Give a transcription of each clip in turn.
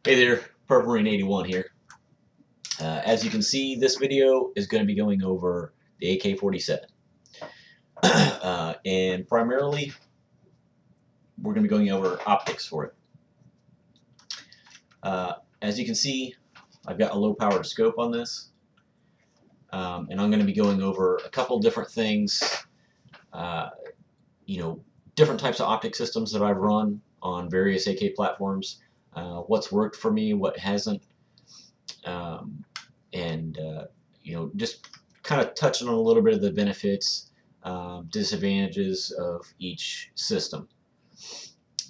Hey there, Purple Marine 81 here. As you can see, this video is going to be going over the AK-47. And primarily, we're going to be going over optics for it. As you can see, I've got a low-powered scope on this. And I'm going to be going over a couple different things, different types of optic systems that I've run on various AK platforms. What's worked for me, what hasn't, just kind of touching on a little bit of the benefits, disadvantages of each system.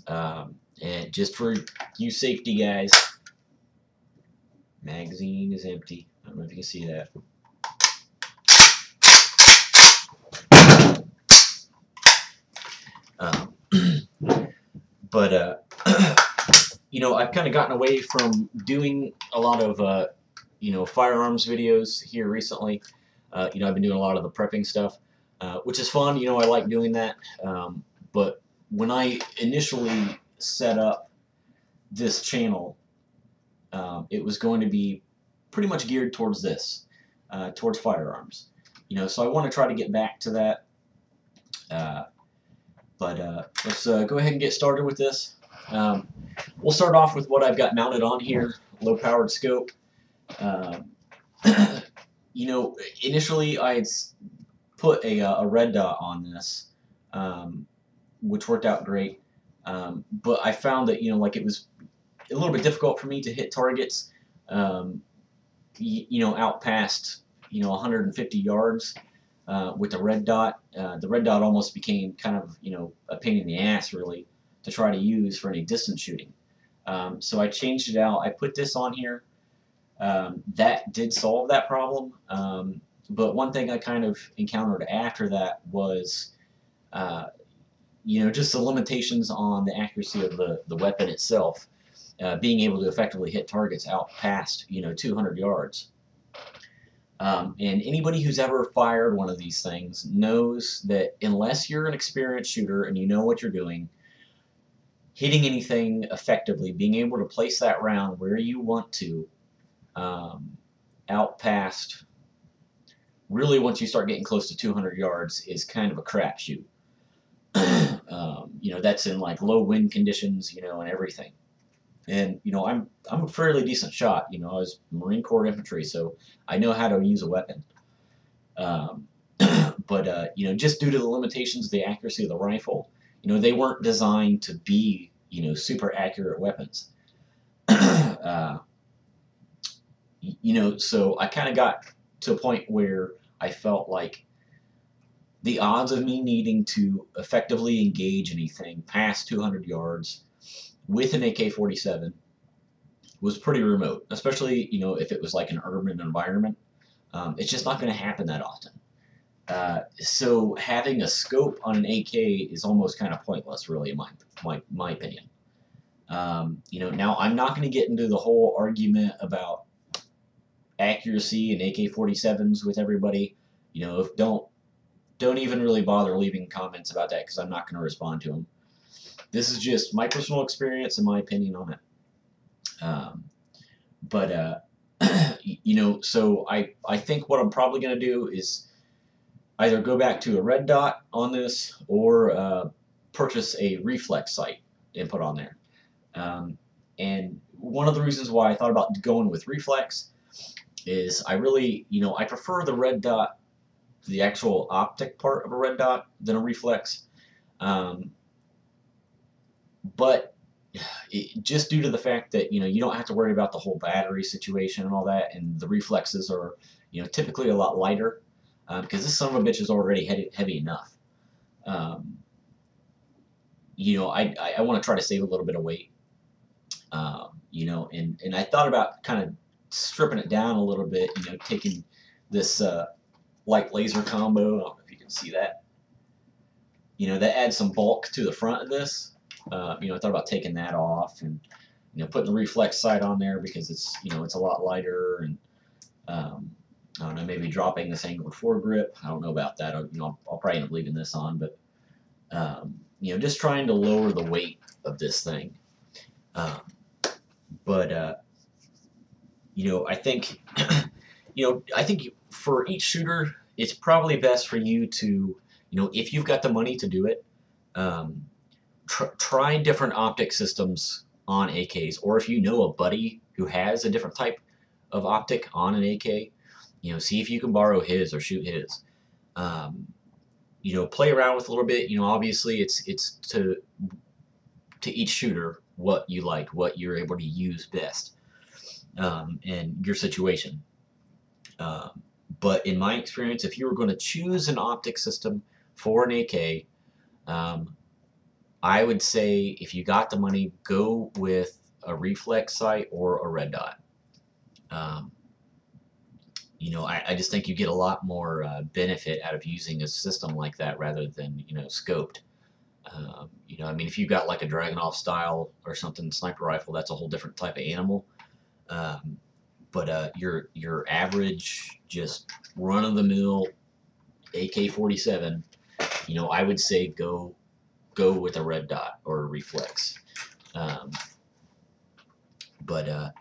And just for you safety guys, magazine is empty. I don't know if you can see that. I've kind of gotten away from doing a lot of, firearms videos here recently. I've been doing a lot of the prepping stuff, which is fun. I like doing that. But when I initially set up this channel, it was going to be pretty much geared towards this, towards firearms. So I want to try to get back to that. Let's go ahead and get started with this. We'll start off with what I've got mounted on here, low-powered scope. Initially I had put a red dot on this, which worked out great. But I found that, it was a little bit difficult for me to hit targets, out past, 150 yards. With the red dot. The red dot almost became kind of, a pain in the ass, really, to try to use for any distance shooting. So I changed it out. I put this on here. That did solve that problem. But one thing I kind of encountered after that was, just the limitations on the accuracy of the weapon itself, being able to effectively hit targets out past, 200 yards. And anybody who's ever fired one of these things knows that unless you're an experienced shooter and you know what you're doing, hitting anything effectively, being able to place that round where you want to, out past, really once you start getting close to 200 yards, is kind of a crapshoot. That's in like low wind conditions, and everything. And I'm a fairly decent shot. I was Marine Corps infantry, so I know how to use a weapon. Just due to the limitations of the accuracy of the rifle, they weren't designed to be super accurate weapons. So I kind of got to a point where I felt like the odds of me needing to effectively engage anything past 200 yards with an AK-47 was pretty remote, especially, if it was like an urban environment. It's just not going to happen that often. So having a scope on an AK is almost kind of pointless, really, in my opinion. Now I'm not going to get into the whole argument about accuracy and AK-47s with everybody. Don't even really bother leaving comments about that, because I'm not going to respond to them. This is just my personal experience and my opinion on it. So I think what I'm probably going to do is either go back to a red dot on this or purchase a Reflex sight and put on there. And one of the reasons why I thought about going with Reflex is I really, I prefer the red dot, the actual optic part of a red dot, than a Reflex. But just due to the fact that you don't have to worry about the whole battery situation and all that, and the reflexes are typically a lot lighter, because this son of a bitch is already heavy enough. I want to try to save a little bit of weight, and I thought about kind of stripping it down a little bit, taking this light laser combo. I don't know if you can see that. That adds some bulk to the front of this. I thought about taking that off and putting the Reflex sight on there, because it's it's a lot lighter, and I don't know, maybe dropping this angled foregrip. I don't know about that. I'll probably end up leaving this on, but just trying to lower the weight of this thing. But I think I think for each shooter, it's probably best for you to if you've got the money to do it, um, try different optic systems on AKs, or if you know a buddy who has a different type of optic on an AK, see if you can borrow his or shoot his. Um, play around with a little bit. Obviously it's to each shooter what you like, what you're able to use best, and your situation. Um, but in my experience, if you were going to choose an optic system for an AK, I would say if you got the money, go with a reflex sight or a red dot. Um, I just think you get a lot more benefit out of using a system like that rather than scoped. I mean, if you've got like a Dragunov style or something sniper rifle, that's a whole different type of animal. Um, but your average, just run of the mill AK-47, I would say go with a red dot or a reflex. Um, but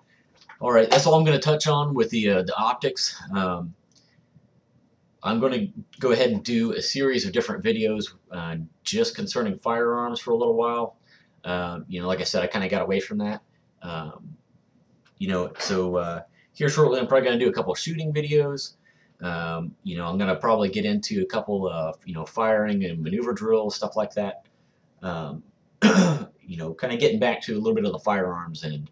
all right, that's all I'm going to touch on with the optics. I'm going to go ahead and do a series of different videos just concerning firearms for a little while. Like I said, I kind of got away from that. So here shortly, I'm probably going to do a couple of shooting videos. I'm going to probably get into a couple of firing and maneuver drills, stuff like that. Kind of getting back to a little bit of the firearms and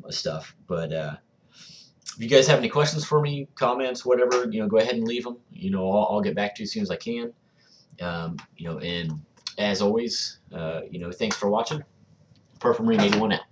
stuff. But if you guys have any questions for me, comments, whatever, go ahead and leave them. I'll get back to you as soon as I can. And as always, thanks for watching. Perfect Marine 81 out.